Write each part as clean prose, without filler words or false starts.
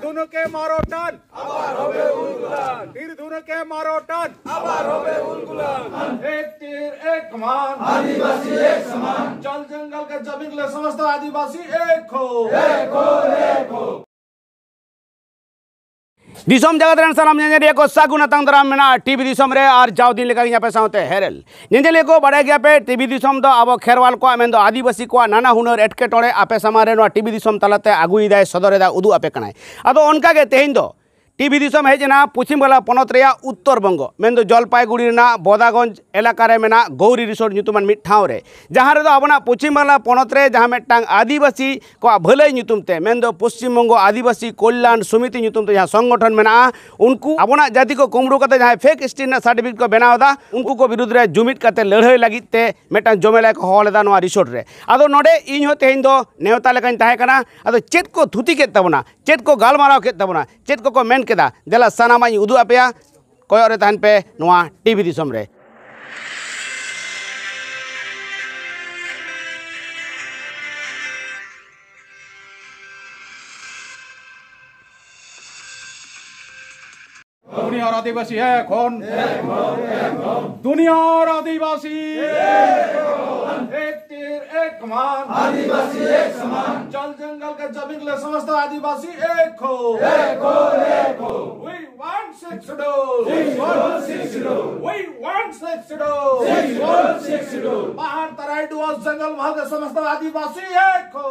ধুনো কে মারো টান, আবার হবে উলগুলান। তীর ধুনো কে মারো টান, আবার হবে উলগুলান। एक तीर एक कमान, आदिवासी एक समान। जल जंगल के जब निकले समस्त आदिवासी एक हो, एक हो, एक हो। दिसम जगत रन सलाम नेंजलिया को सागुना तंग दराम मेना टीवी दिसम रे और जाव दिन लेका यहाँ पे साउते हेरल नेंजलिया को बड़े गया पे टीवी दिसम दो अब खेरवाल को मेन दो आदिवासी को नाना हुनर एटके टोड़े आपे समारे नो टीवी दिसम तलाते आगुई दाय सदरे दा उदु आपे कनाय अदो उनका के तेहिन दो टीवी दिसम हेजना पश्चिम बंगाल पनत रेया उत्तर बंग मेन दो जलपाईगुड़ी ना बोदागंज एलाका रे मेना गौरी रिसोर्ट ᱧᱩᱛᱩᱢᱟᱱ ᱢᱤᱫ ᱴᱷᱟᱶ ᱨᱮ जहाँ रे दो अपना पश्चिम बंगाल पनत रे जहाँ मिदटांग आदिवासी को भलाई ᱧᱩᱛᱩᱢ ते मेन दो पश्चिम बंग आदिवासी कल्याण समिति ᱧᱩᱛᱩᱢ ते जहाँ संगठन मेना उनको अपना जाति को कुमरू करते जहाँ फेक स्टीन सर्टिफिकेट को बनावदा उनको को विरुद्ध रे जुमिद करते लड़ाई लगित ते मिदटांग जमेला को हॉलेदा नोआ रिसोर्ट रे आदो नोडे इन हो तेहिन दो नेवता लेकान ताहे कना आदो चेत को थुती के तबना चेत को गालमाराव के तबना चेत को मेन केदा देला सानामा उदू आपेया कोयो रे तहन पे नोआ टीवी दिसम रे दुनिया और आदिवासी है कौन दुनिया और आदिवासी एक तीर एक कमान आदिवासी एक समान जल जंगल के जब निकले समस्त आदिवासी एक हो एक हो एक हो we want six schedule we want six schedule पहाड़ तराई डुअस जंगल महल के समस्त आदिवासी एक हो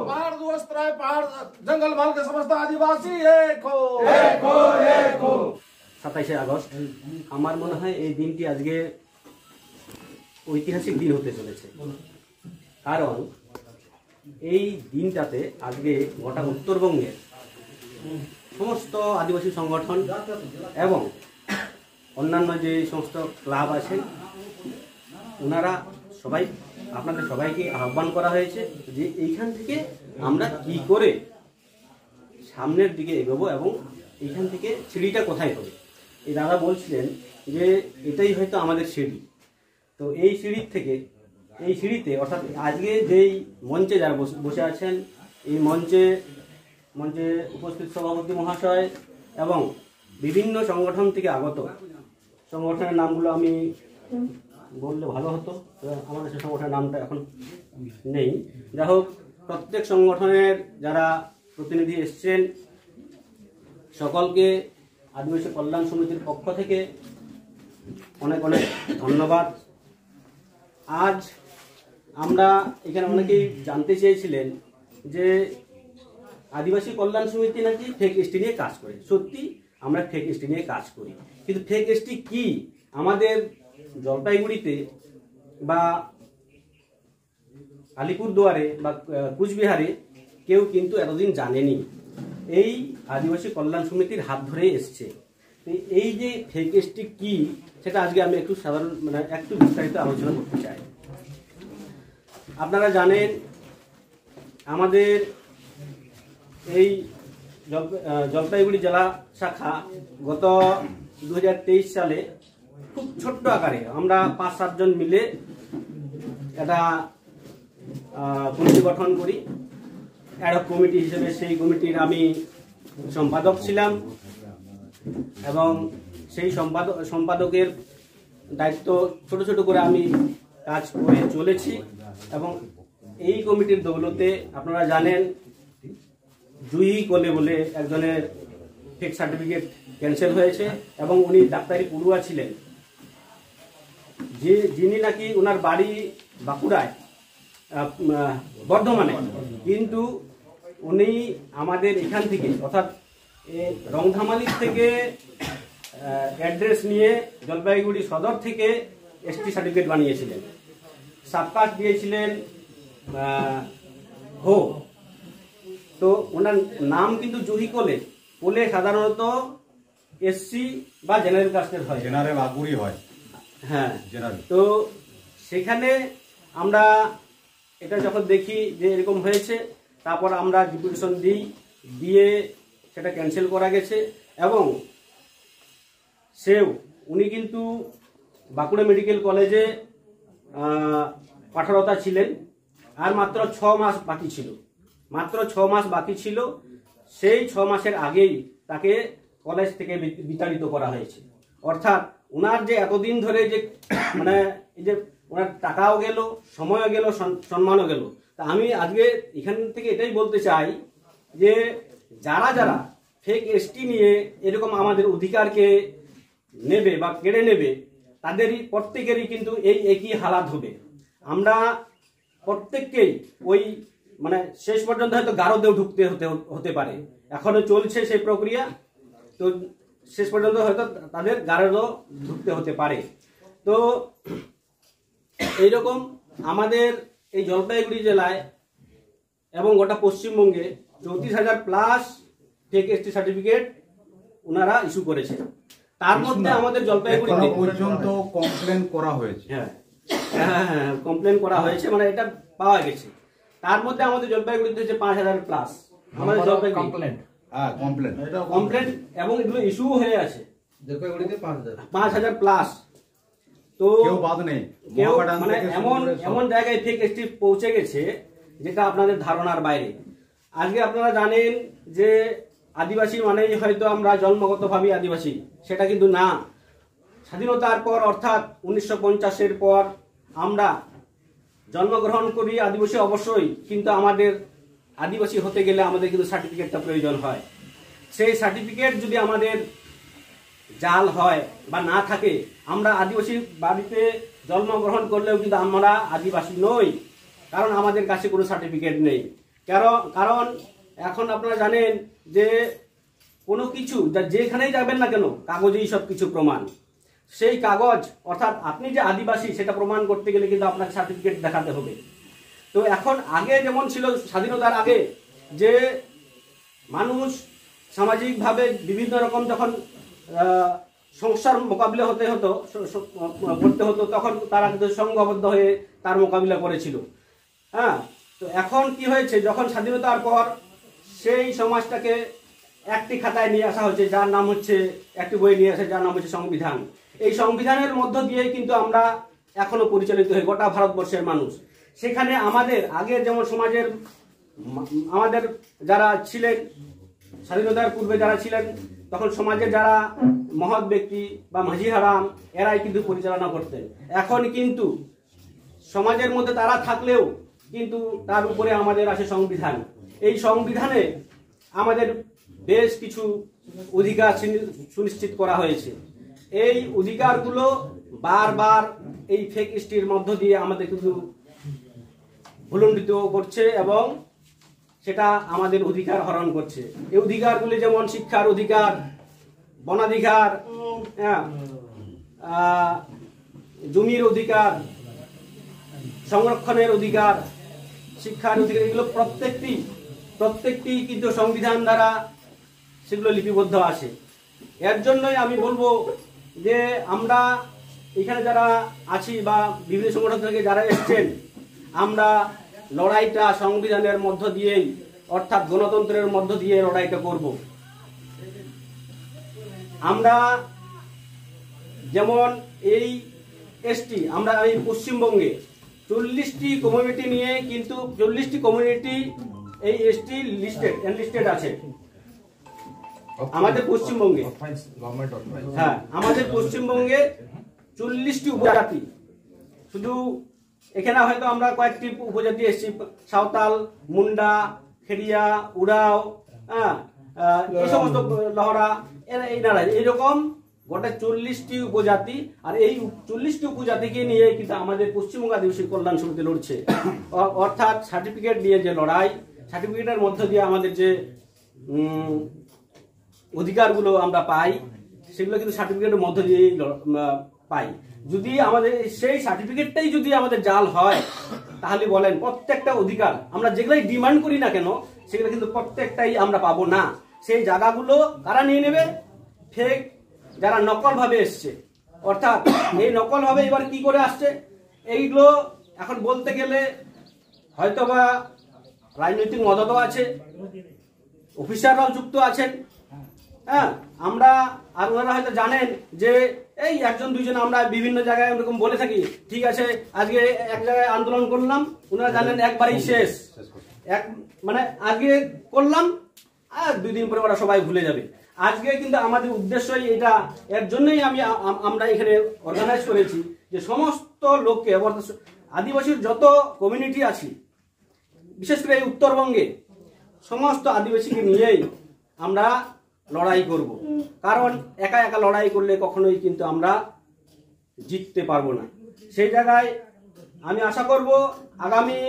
पहाड़ डुअस तराई पहाड़ जंगल महल के समस्त आदिवासी एक हो 27 আগস্ট আমার মনে হয় এই দিনটি আজকে ঐতিহাসিক দিন হতে চলেছে কারণ এই দিনটাতে আজকে গোটা উত্তরবঙ্গের সমস্ত আদিবাসী সংগঠন এবং অন্যান্য যে সমস্ত ক্লাব আছে ওনারা সবাই আপনাদের সবাইকে আহ্বান করা হয়েছে যে এইখান থেকে আমরা কি করে সামনের দিকে এগোবো এবং এইখান থেকে সিঁড়িটা কোথায় হবে এই দাদা বলছিলেন যে এটাই হয়তো আমাদের সিঁড়ি তো এই সিঁড়ির থেকে এই সিঁড়িতে অর্থাৎ আজকে যেই মঞ্চে যারা বসে আছেন এই মঞ্চে উপস্থিত সভাপতি মহাশয় এবং বিভিন্ন সংগঠন থেকে আগত সংগঠনের নামগুলো আমি বললে ভালো হতো আমাদের সেই সংগঠনের নামটা এখন নেই যাই হোক প্রত্যেক সংগঠনের যারা প্রতিনিধি এসছেন সকলকে আদিবাসী কল্যাণ সমিতির পক্ষ থেকে অনেক অনেক ধন্যবাদ আজ আমরা এখানে অনেকেই জানতে চেয়েছিলেন যে আদিবাসী কল্যাণ সমিতি নাকি ফেক এসটি নিয়ে কাজ করে সত্যি আমরা ফেক এসটি নিয়ে কাজ করি কিন্তু ফেক এসটি কি আমাদের জলপাইগুড়িতে বা আলিপুরদুয়ারে বা কুচবিহারে কেউ কিন্তু এতদিন জানেনি এই আদিবাসী কল্যাণ সমিতির হাত ধরে এসছে এই যে ফেক এসটি কি সেটা আজকে আমি একটু সাধারণ মানে একটু বিস্তারিত আলোচনা করতে চাই আপনারা জানেন আমাদের এই জলপাইগুড়ি জেলা শাখা গত 2023 সালে খুব ছোট্ট আকারে আমরা 5-7 জন মিলে একটা কমিটি গঠন করি অ্যাডহক কমিটি হিসেবে সেই কমিটির আমি সম্পাদক ছিলাম এবং সেই সম্পাদকের দায়িত্ব ছোট ছোট করে আমি কাজ করে চলেছি এবং এই কমিটির দৌলতে আপনারা জানেন জুহি কোলে বলে একজনের ফেক সার্টিফিকেট ক্যান্সেল হয়েছে এবং উনি ডাক্তারি পড়ুয়া ছিলেন যিনি নাকি ওনার বাড়ি বাঁকুড়ায় বর্ধমানে কিন্তু উনি আমাদের এখান থেকে অর্থাৎ রংধামালির থেকে অ্যাড্রেস নিয়ে জলপাইগুড়ি সদর থেকে এসটি সার্টিফিকেট বানিয়েছিলেন সাবকাস্ট দিয়েছিলেন হো তো ওনার নাম কিন্তু জুহি কোলে সাধারণত এসসি বা জেনারেল কাস্টের হয় জেনারেল আগুরি হয় হ্যাঁ জেনারেল তো সেখানে আমরা এটা যখন দেখি যে এরকম হয়েছে তারপর আমরা ডিপুটেশন দিয়ে সেটা ক্যান্সেল করা গেছে এবং উনি কিন্তু বাঁকুড়া মেডিকেল কলেজে পাঠরতা ছিলেন আর মাত্র 6 মাস বাকি ছিল সেই 6 মাসের আগেই তাকে কলেজ থেকে বিতাড়িত করা হয়েছে। অর্থাৎ ওনার যে এতদিন ধরে যে মানে এই যে ওনার টাকাও গেল, সময়ও গেল, সম্মানও গেল। তা আমি আজকে এখান থেকে এটাই বলতে চাই যে যারা যারা ফেক এসটি নিয়ে এরকম আমাদের অধিকারকে নেবে বা কেড়ে নেবে, তাদেরই প্রত্যেকেরই কিন্তু এই একই হালাত হবে। আমরা প্রত্যেককেই ওই মানে শেষ পর্যন্ত হয়তো গারদেও ঢুকতে হতে পারে, এখনো চলছে সেই প্রক্রিয়া, তো শেষ পর্যন্ত হয়তো তাদের গারদও ঢুকতে হতে পারে। তো এইরকম আমাদের এই জলপাইগুড়ি জেলায় এবং গোটা পশ্চিমবঙ্গে 34,000 প্লাস ফেক এসটি সার্টিফিকেট ওনারা ইস্যু করেছে। তার মধ্যে আমাদের জলপাইগুড়িতে পর্যন্ত কমপ্লেন করা হয়েছে। হ্যাঁ, কমপ্লেন করা হয়েছে, মানে এটা পাওয়া গেছে। তার মধ্যে আমাদের জলপাইগুড়িতে হচ্ছে 5,000 প্লাস আমাদের জলপাইগুড়ি কমপ্লেন এবং এগুলো ইস্যু হয়ে আছে জলপাইগুড়িতে 5,000 প্লাস। তো কেউ বাদ নেই, কেউ মানে এমন জায়গায় ফেক এসটি পৌঁছে গেছে যেটা আপনাদের ধারণার বাইরে। আজকে আপনারা জানেন যে আদিবাসী মানেই হয়তো আমরা জন্মগতভাবে আদিবাসী, সেটা কিন্তু না। স্বাধীনতার পর অর্থাৎ 1950-এর পর আমরা জন্মগ্রহণ করি আদিবাসী অবশ্যই, কিন্তু আমাদের আদিবাসী হতে গেলে আমাদের কিন্তু সার্টিফিকেটটা প্রয়োজন হয়। সেই সার্টিফিকেট যদি আমাদের জাল হয় বা না থাকে, আমরা আদিবাসী বাড়িতে জন্মগ্রহণ করলেও কিন্তু আমরা আদিবাসী নই, কারণ আমাদের কাছে কোনো সার্টিফিকেট নেই। কারণ এখন আপনারা জানেন যে কোনো কিছু যেখানেই যাবেন না কেন কাগজেই সব কিছু প্রমাণ। সেই কাগজ অর্থাৎ আপনি যে আদিবাসী সেটা প্রমাণ করতে গেলে কিন্তু আপনাকে সার্টিফিকেট দেখাতে হবে। তো এখন আগে যেমন ছিল স্বাধীনতার আগে, যে মানুষ সামাজিকভাবে বিভিন্ন রকম যখন সমস্যার মোকাবিলা করতে হতো তখন তারা কিন্তু সংঘবদ্ধ হয়ে তার মোকাবিলা করেছিল। হ্যাঁ, তো এখন কি হয়েছে, যখন স্বাধীনতার পর সেই সমাজটাকে একটি খাতায় নিয়ে আসা হয়েছে, যার নাম হচ্ছে একটি বই নিয়ে আসে যার নাম হচ্ছে সংবিধান। এই সংবিধানের মধ্য দিয়ে কিন্তু আমরা এখনো পরিচালিত হই, গোটা ভারতবর্ষের মানুষ। সেখানে আমাদের আগে যেমন সমাজের আমাদের যারা ছিলেন স্বাধীনতার পূর্বে যারা ছিলেন, তখন সমাজের যারা মহৎ ব্যক্তি বা মাঝি হারাম এরাই কিন্তু পরিচালনা করতেন। এখন কিন্তু সমাজের মধ্যে তারা থাকলেও কিন্তু তার উপরে আমাদের আছে সংবিধান। এই সংবিধানে আমাদের বেশ কিছু অধিকার সুনিশ্চিত করা হয়েছে। এই অধিকারগুলো বারবার এই ফেক এসটির মধ্য দিয়ে আমাদের কিন্তু ভুলণ্ডিত করছে এবং সেটা আমাদের অধিকার হরণ করছে। এই অধিকারগুলি যেমন শিক্ষার অধিকার, বনাধিকার, জমির অধিকার, সংরক্ষণের অধিকার, শিক্ষার অধিকার, এগুলো প্রত্যেকটি কিন্তু সংবিধান দ্বারা সেগুলো লিপিবদ্ধ আছে। এর জন্যই আমি বলবো যে আমরা এখানে যারা আছি বা বিভিন্ন সংগঠন থেকে যারা এসছেন, আমরা লড়াইটা সংবিধানের মধ্য দিয়েই অর্থাৎ গণতন্ত্রের মধ্য দিয়ে লড়াইটা করব। আমরা যেমন এই এসটি, আমরা এই পশ্চিমবঙ্গে 40টি কমিউনিটি নিয়ে কিন্তু 40টি কমিউনিটি এই এসটি এনলিস্টেড আছে আমাদের পশ্চিমবঙ্গে। হ্যাঁ, আমাদের পশ্চিমবঙ্গে 40টি উপজাতি, শুধু এখানে হয়তো আমরা কয়েকটি উপজাতি এসেছি, সাঁওতাল, মুন্ডা, খেড়িয়া, উড়াও, এই সমস্ত লহরা, এনারা এইরকম গোটা 40টি উপজাতি। আর এই 40টি উপজাতিকে নিয়ে কিন্তু আমাদের পশ্চিমবঙ্গ আদিবাসী কল্যাণ সমিতি লড়ছে। অর্থাৎ সার্টিফিকেট নিয়ে যে লড়াই, সার্টিফিকেটের মধ্য দিয়ে আমাদের যে অধিকারগুলো আমরা পাই, সেগুলো কিন্তু সার্টিফিকেটের মধ্য দিয়েই পাই। যদি আমাদের সেই সার্টিফিকেটটাই যদি আমাদের জাল হয়, তাহলে বলেন প্রত্যেকটা অধিকার আমরা যেগুলাই ডিমান্ড করি না কেন, সেগুলো কিন্তু প্রত্যেকটাই আমরা পাবো না। সেই জায়গাগুলো কারা নিয়ে নেবে? ফেক, যারা নকল ভাবে এসছে। অর্থাৎ এই নকল ভাবে এবার কি করে আসছে, এইগুলো এখন বলতে গেলে হয়তোবা রাজনৈতিক মদতও আছে, অফিসাররাও যুক্ত আছেন। হ্যাঁ, আমরা আর ওনারা হয়তো জানেন যে এই একজন দুইজন আমরা বিভিন্ন জায়গায় এরকম বলে থাকি, ঠিক আছে আজকে এক জায়গায় আন্দোলন করলাম, ওনারা জানেন একবারেই শেষ, মানে আজকে করলাম আর 2 দিন পরে ওরা সবাই ভুলে যাবে। আজকে কিন্তু আমাদের উদ্দেশ্যই এটা, এর জন্যই আমরা এখানে অর্গানাইজ করেছি যে সমস্ত লোককে, আদিবাসীর যত কমিউনিটি আছে বিশেষ করে এই উত্তরবঙ্গে সমস্ত আদিবাসীকে নিয়েই আমরা লড়াই করব। কারণ একা একা লড়াই করলে কখনোই কিন্তু আমরা জিততে পারবো না। সেই জায়গায় আমি আশা করব আগামী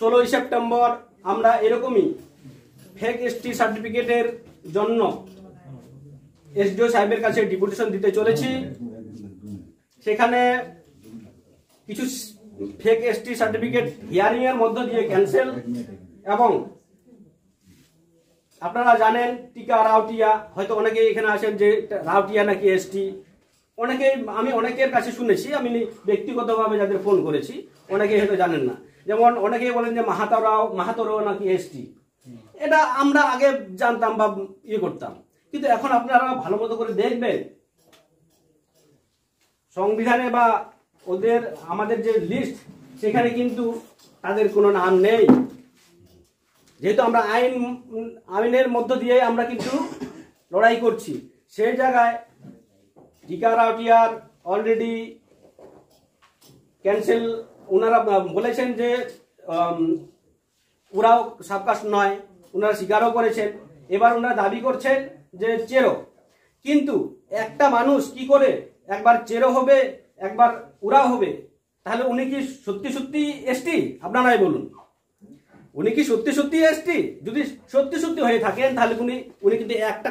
16ই সেপ্টেম্বর আমরা এরকমই ফেক এসটি সার্টিফিকেটের জন্য এসডিও সাহেবের কাছে ডেপুটেশন দিতে চলেছি। সেখানে কিছু ফেক এসটি সার্টিফিকেট হিয়ারিং এর মধ্য দিয়ে ক্যান্সেল, এবং আপনারা জানেন টিকা রাউটিয়া, হয়তো অনেকেই এখানে আসেন যে রাউটিয়া নাকি এসটি, আমি অনেকের কাছে শুনেছি, আমি ব্যক্তিগতভাবে যাদের ফোন করেছি অনেকেই হয়তো জানেন না। যেমন অনেকেই বলেন যে মাহাতোরাও নাকি এসটি, এটা আমরা আগে জানতাম বা করতাম, কিন্তু এখন আপনারা ভালো মতো করে দেখবেন সংবিধানে বা আমাদের যে লিস্ট সেখানে কিন্তু তাদের কোনো নাম নেই। যেহেতু আমরা আইনের মধ্য দিয়ে আমরা কিন্তু লড়াই করছি, সেই জায়গায় টিকা রাউটিয়ার অলরেডি ক্যান্সেল। ওনারা বলেছেন যে ওরাও সাবকাস্ট নয়, ওনারা স্বীকারও করেছেন। এবার ওনারা দাবি করছেন যে চেরো, কিন্তু একটা মানুষ কি করে একবার চেরো হবে একবার উড়াও হবে? তাহলে উনি কি সত্যি সত্যি এসটি? আপনারাই বলুন, উনি কি সত্যি সত্যি এসটি? যদি সত্যি সত্যি হয়ে থাকেন তাহলে উনি কিন্তু একটা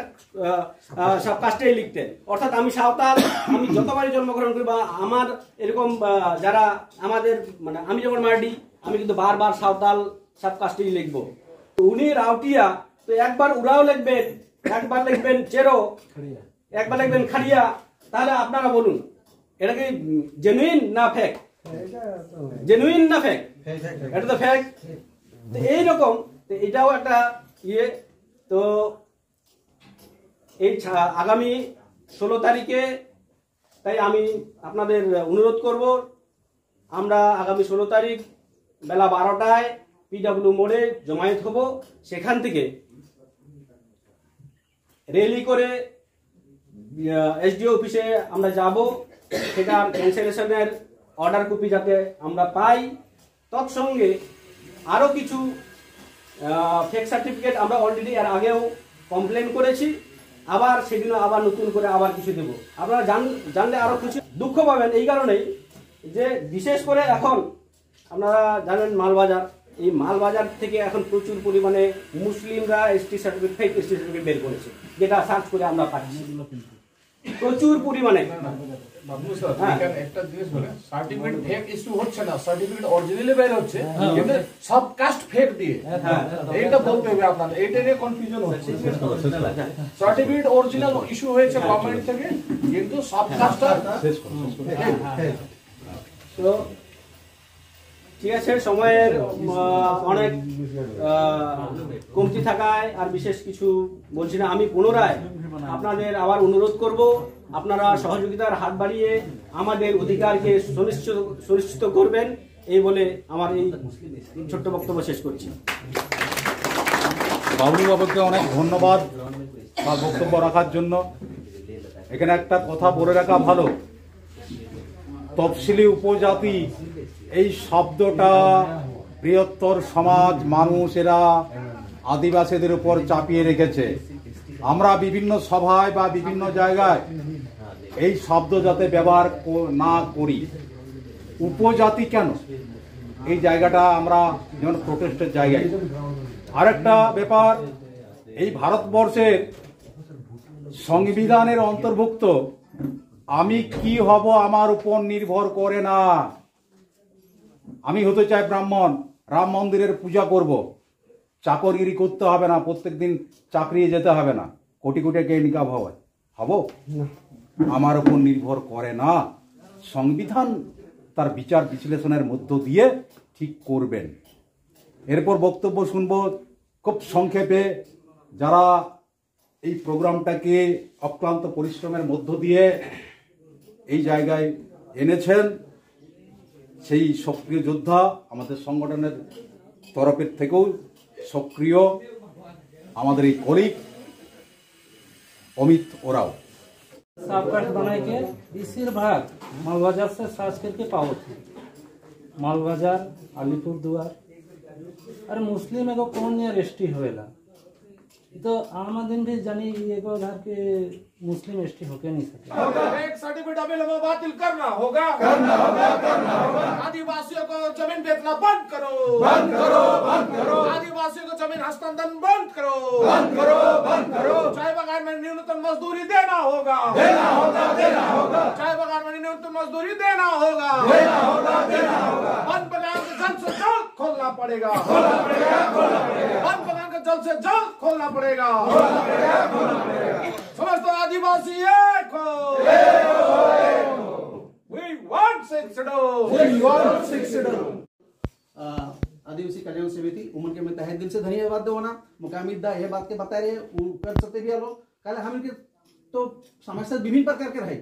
সাবকাস্টেই লিখতেন। অর্থাৎ আমি সাঁওতাল, আমি যতবারই জন্মগ্রহণ করি বা আমার এরকম যারা আমাদের আমি যেমন মার্ডি, আমি কিন্তু বারবার সাঁওতাল সাবকাস্টেই লিখবো। উনি রাউটিয়া, তো একবার উড়াও লিখবেন, একবার লিখবেন চেরো, একবার লিখবেন খাড়িয়া। তাহলে আপনারা বলুন এটা কি জেনুইন না ফেক? জেনুইন না ফেক? এটা তো ফেক। এইরকম এটাও একটা তো এই আগামী 16 তারিখে, তাই আমি আপনাদের অনুরোধ করব, আমরা আগামী 16 তারিখ বেলা 12টায় পিডব্লিউ মোড়ে জমায়েত হব। সেখান থেকে র্যালি করে এসডিও অফিসে আমরা যাব। সেটা ক্যান্সেলেশনের অর্ডার কপি যাতে আমরা পাই। তৎসঙ্গে আরও কিছু ফেক সার্টিফিকেট আমরা অলরেডি এর আগেও কমপ্লেন করেছি, আবার সেদিনও আবার নতুন করে আবার কিছু দেব। আপনারা জানলে আরও কিছু দুঃখ পাবেন এই কারণেই যে বিশেষ করে এখন আপনারা জানেন মালবাজার, এই মালবাজার থেকে এখন প্রচুর পরিমাণে মুসলিমরা ST certificate, fake ST certificate বের করেছে, যেটা সার্চ করে আমরা পাচ্ছি প্রচুর পরিমাণে। একটা জিনিস বলে সার্টিফিকেট ফেক ইস্যু হচ্ছে না, সার্টিফিকেট অরিজিনালি বের হচ্ছে, কিন্তু সব কাস্ট ফেক দিয়ে, এইটা বলতে হবে আপনাদের, এইটা নিয়ে কনফিউশন হচ্ছে। সার্টিফিকেট অরিজিনাল ইস্যু হয়েছে গভর্নমেন্ট থেকে, কিন্তু সব কাস্ট তো ঠিক আছে, সময়ের অনেক কমতি থাকায় আর বিশেষ কিছু বলছি না। আমি পুনরায় আপনাদের আবার অনুরোধ করব, আপনারা সহযোগিতার হাত বাড়িয়ে আমাদের অধিকারকে সুনিশ্চিত করবেন, এই বলে আমার এই ছোট্ট বক্তব্য শেষ করছি। বাবলু বাবুকে অনেক ধন্যবাদ তার বক্তব্য রাখার জন্য। এখানে একটা কথা বলে রাখা ভালো, তফসিলি উপজাতি এই শব্দটা বৃহত্তর সমাজ মানুষেরা আদিবাসীদের উপর চাপিয়ে রেখেছে। আমরা বিভিন্ন সভায় বা বিভিন্ন জায়গায় এই শব্দ যাতে ব্যবহার না করি। উপজাতি কেন, এই জায়গাটা আমরা যেমন প্রোটেস্টের জায়গায়। আরেকটা ব্যাপার, এই ভারতবর্ষের সংবিধানের অন্তর্ভুক্ত আমি কি হব আমার উপর নির্ভর করে না। আমি হতে চাই ব্রাহ্মণ, রাম মন্দিরের পূজা করব, চাকরগিরি করতে হবে না, প্রত্যেকদিন চাকরি যেতে হবে না, কোটি কোটি কে ইনকাম হবে, হব আমার উপর নির্ভর করে না। সংবিধান তার বিচার বিশ্লেষণের মধ্য দিয়ে ঠিক করবেন। এরপর বক্তব্য শুনব খুব সংক্ষেপে। যারা এই প্রোগ্রামটাকে অক্লান্ত পরিশ্রমের মধ্য দিয়ে এই জায়গায় এনেছেন, সেই সক্রিয় যোদ্ধা, আমাদের সংগঠনের তরফের থেকেও সক্রিয় আমাদের এই কলিগ অমিত ওরাও। साफ कार्ड बना के इसी भाग मालबाजार से सर्च करके पाओ थे। मालबाजार अलीपुर द्वार अरे मुस्लिम एगो कौन नियर एसटी होएला तो आम दिन भी जानी एगो घर के मुस्लिम एसटी होके नहीं सके। एक सर्टिफिकेट अवेलेबल बातिल करना होगा। आदिवासियों को जमीन बेचना बंद करो। आदिवासियों को जमीन हस्तांतरण बंद करो। चाय बागान में न्यूनतम मजदूरी देना होगा। चाय बागान में न्यूनतम मजदूरी देना होगा। वन बागान को जल्द से जल्द खोलना पड़ेगा। वन बागान को जल्द से जल्द खोलना पड़ेगा। समस्त आदिवासी एक हो। We want 6 आदिवासी कल्याण समिति उमन के मैं तहे दिल से धन्यवाद देना मुकामी दा ये बात के बता रहे कर सकते भी आलो कल हम के तो समस्या विभिन्न प्रकार के रहे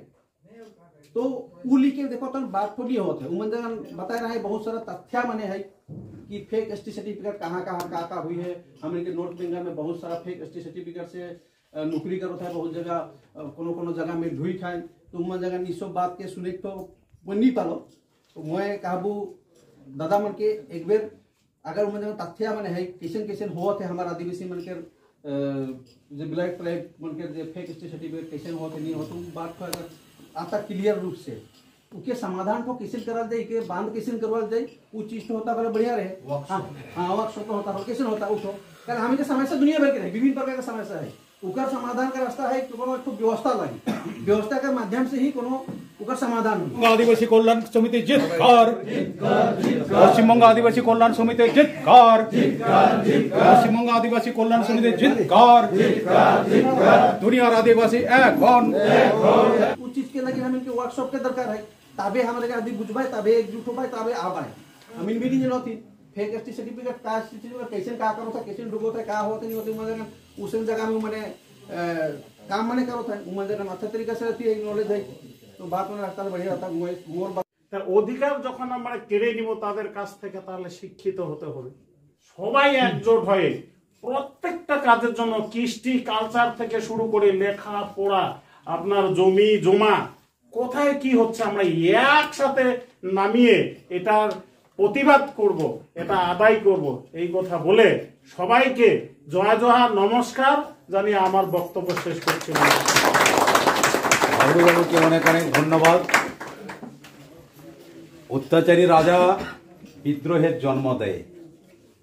तो उ लिखे देखो तो बात थोड़ी होते है उमन जगह बता रहा है बहुत सारा तथ्य माने है कि फेक एसटी सर्टिफिकेट कहाँ हुई है। हमने के नॉर्थ बंगाल में बहुत सारा फेक एसटी सर्टिफिकेट से नौकरी करो था बहुत जगह कोनो जगह में ढुई खाए तो उमन जगह इ सब बात के सुने तो नहीं पालो तो मैं कहबू दादा मन के एक बेर अगर उमन जगह तथ्य माने है कैसन हुआ थे हमारा आदिवासी मन के जो ब्लैक ट्राइब मन के फेक एसटी सर्टिफिकेट कैसन हुआ थे नहीं हो तो बात को अगर आता क्लियर रूप से उसके समाधान को कैसे करा जाए के बांध कैसे करवा जाए वो चीज तो होता पहले बढ़िया रहे। हाँ वर्कशॉप होता है कैसे होता उठो कारण हमें के समस्या दुनिया भर के रहे विभिन्न प्रकार का समस्या है उकर समाधान का रास्ता है कोनो एक व्यवस्था लगी व्यवस्था के माध्यम से ही कोनो उकर समाधान हो। आदिवासी कल्याण समिति जितकार पश्चिम बंग आदिवासी कल्याण समिति जितकार पश्चिम बंग आदिवासी कल्याण समिति जितकार दुनियार आदिवासी एक हन उस चीज के लगे हमें के वर्कशॉप के दरकार है तबे हमारे आदि बुझबाई तबे एकजुट होबाई तबे आबाई हमें मीटिंग नथी फेक एसटी सर्टिफिकेट का कैसे का करो था कैसे डुबो था का होते नहीं होते मने उसन जगह में मने काम मने करो था मने अच्छा तरीका से रहती है नॉलेज है तो बात में रास्ता बढ़िया रहता मोर তার অধিকার যখন আমরা কেড়ে নিব তাদের কাছ থেকে তাহলে শিক্ষিত হতে হবে সবাই একজোট হয়ে প্রত্যেকটা কাজের জন্য কৃষ্টি কালচার থেকে শুরু করে লেখা পড়া আপনার জমি জমা কোথায় কি হচ্ছে আমরা একসাথে নামিয়ে এটার প্রতিবাদ করব এটা আদায় করব এই কথা বলে সবাইকে জয় জোহার নমস্কার জানিয়ে আমার বক্তব্য শেষ করছি। বাবুকে অনেক অনেক ধন্যবাদ। অত্যাচারী রাজা বিদ্রোহের জন্ম দেয়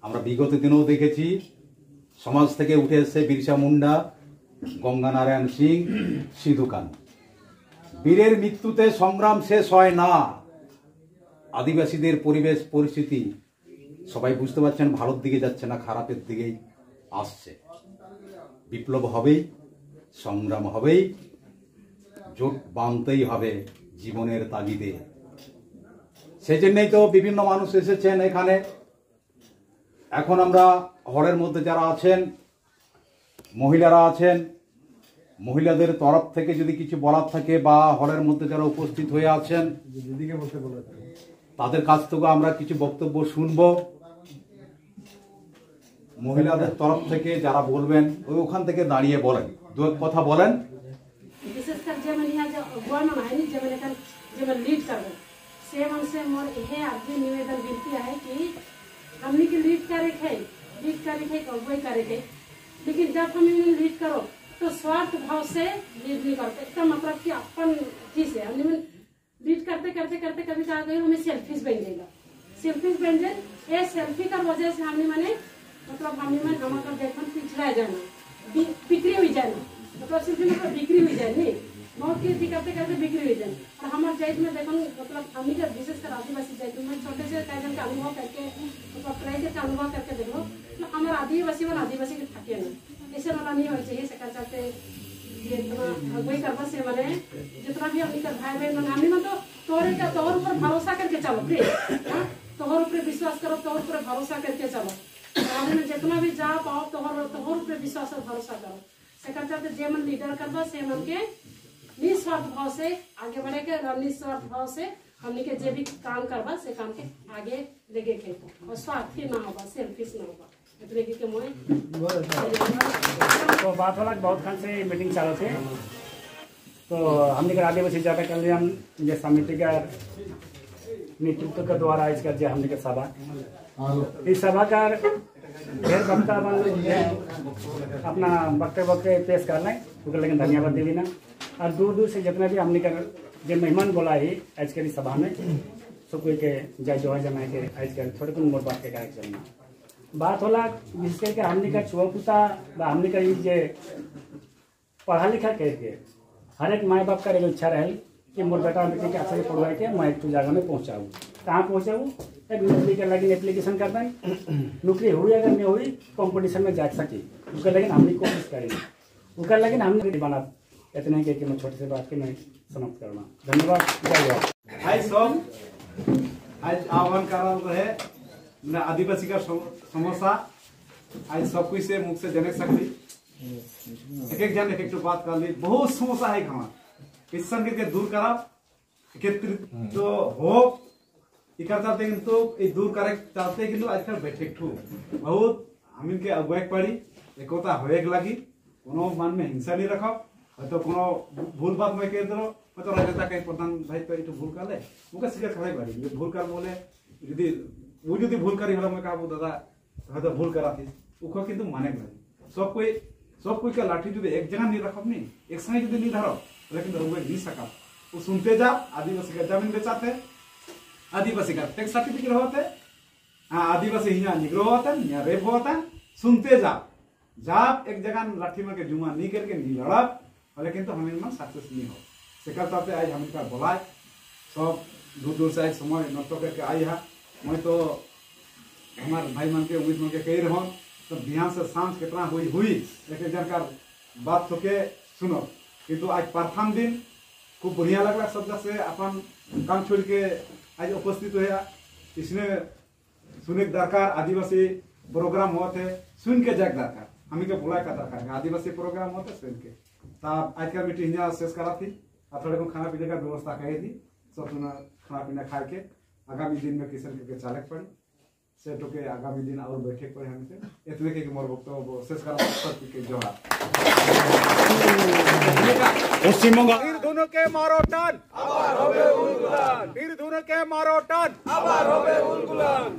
আমরা বিগত দিনেও দেখেছি সমাজ থেকে উঠে এসেছে বিরসা মুন্ডা গঙ্গা নারায়ণ সিং সিধু কানু বীরের মৃত্যুতে সংগ্রাম শেষ হয় না। আদিবাসীদের পরিবেশ পরিস্থিতি সবাই বুঝতে পারছেন ভালোর দিকে যাচ্ছে না খারাপের দিকেই আসছে। বিপ্লব হবেই সংগ্রাম হবেই জোট বাঁধতেই হবে জীবনের তাগিদে। সেজন্যই তো বিভিন্ন মানুষ এসেছেন এখানে। এখন আমরা হলের মধ্যে যারা আছেন মহিলারা আছেন মহিলাদের তরফ থেকে যদি কিছু বলার থাকে বা হলের মধ্যে যারা উপস্থিত হয়ে আছেন তাদের কাছ থেকে আমরা কিছু বক্তব্য শুনব। মহিলাদের তরফ থেকে যারা বলবেন ওখান থেকে দাঁড়িয়ে বলেন দু এক কথা বলেন। विशेष कर जेमन यहाँ जो अगुआ मन है नहीं जेमन लीड कर से मन से मोर यह आदमी निवेदन विनती है कि हमने की लीड करे थे अगुवाई करे थे लेकिन जब हम इन्हें लीड करो तो स्वार्थ भाव से लीड नहीं करते। इसका मतलब कि अपन चीज है हमने लीड करते करते करते कभी कहा गई हमें सेल्फिश बन जाएगा। सेल्फिश बन जाए ये सेल्फी का वजह से हमने मैंने मतलब हमने में हमारा देखन पिछड़ा जाना बिक्री हुई जाना मतलब सिर्फ मतलब बिक्री हुई जाए नहीं बहुत की करते करते बिक्री हुई जाए। और हमारे जाइत में देखो मतलब हम का विशेषकर आदिवासी जाइत में छोटे से काजल का अनुभव करके मतलब ट्राई करके अनुभव करके देखो तो हमारे आदिवासी में आदिवासी के थके ना ऐसे वाला नहीं होना चाहिए सका चाहते जितना अगुवाई करवा से मैंने जितना भी अपनी भाई बहन हमें में तो तोहर ऊपर भरोसा करके चलो प्लीज तोहर ऊपर विश्वास करो तोहर ऊपर भरोसा करके चलो हमें जितना भी जा पाओ तोहर ऊपर विश्वास और भरोसा करो सका चाहते जे मन लीडर करवा से मन के निस्वार्थ भाव से आगे बढ़ेगा और निस्वार्थ भाव से हमने के जे भी काम करवा से काम के आगे लेके और स्वार्थी ना होगा सेल्फिश ना होगा। इतने की मोय तो बात वाला बहुत खान से मीटिंग चालू थे तो हमने के आदिवासी जाता कल्याण ये समिति का नेतृत्व के द्वारा इसका जो हमने के सभा इस सभा का ढेर वक्ता अपना वक्तव्य पेश कर लें उसके लेकिन धन्यवाद दे देना और दूर दूर से जितना भी हमने कर जो मेहमान बोला ही आज के सभा में सब कोई के जय जोहा जमाए के आज के थोड़े कुछ मोर बात के गायक चलना बात होला विशेष करके हमने का चुआपुता हमने का ये पढ़ा लिखा करके हर एक माँ बाप का एक इच्छा रहे कि मोर बेटा बेटी के अच्छा से पढ़वा के मैं एक जगह में पहुँचाऊँ कहाँ पहुँचाऊँ एक नौकरी के लगे एप्लीकेशन कर दें नौकरी हुई अगर नहीं हुई कंपटीशन में जा सकी उसके लेकिन हमने कोशिश करेंगे उसका लेकिन हमने बना इतने के कि मैं छोटे से बात के मैं समाप्त करना धन्यवाद जय जवाहर। आज सब आज आह्वान कर रहे आदिवासी का समस्या आज सब कुछ से मुख से जने सकती एक एक जन एक एक बात कर ली बहुत समस्या है हमारा इस संकट के दूर करा एकत्रित तो हो इकर चाहते किंतु ये दूर करे चाहते किंतु आजकल बैठे ठू बहुत हम इनके अगुवाई पड़ी एकता होए लगी कोनो मन में हिंसा नहीं रखो तो कोनो भूल बात मैं कह दो मैं तो राजनेता के प्रधान भाई तो ये भूल कर ले मुझे स्वीकार कराई बाड़ी भूल कर बोले यदि वो यदि भूल करी होला मैं कहा दादा हयतो भूल करा थी उको किंतु माने लगी सब कोई का लाठी जो एक जगह नहीं रखब नहीं एक संगे यदि नहीं धरो लेकिन रुपये नहीं सका वो सुनते जा आदिवासी का जमीन बेचाते आदिवासी का टैक्स सर्टिफिकेट होते आदिवासी यहाँ निग्रह होता है यहाँ रेप होता है सुनते जा जब एक जगह लाठी में के जुमा नहीं करके नहीं लड़ब लेकिन तो हमें मन सक्सेस नहीं हो शिकार चाहते आज हम इनका बोलाए सब दूर दूर से आज समय नष्ट करके आई है मैं तो हमारे भाई मन के उम्मीद मन के कही रहो तो बिहान से सांझ कितना हुई लेकिन जानकार बात तो के सुनो किंतु आज प्रथम दिन खूब बढ़िया लगला सब से अपन काम छोड़ के आज उपस्थित हुआ इसने सुने दरकार आदिवासी प्रोग्राम हुआ थे सुन के जाग दरकार हमें के बुलाए का दरकार है आदिवासी प्रोग्राम हुआ था सुन के तब आज का मीटिंग यहाँ शेष करा थी और थोड़े को खाना पीने का व्यवस्था कही थी सब सुना खाना पीना खा के आगामी दिन में किसान के चालक पड़ी से तो के आगामी दिन और बैठक पड़े हमसे इतने के मोर वक्तव्य शेष करा सब के जोहार पश्चिम बंगाल फिर दोनों के मारो टन आभार होबे उलगुलान फिर दोनों के मारो टन आभार होबे उलगुलान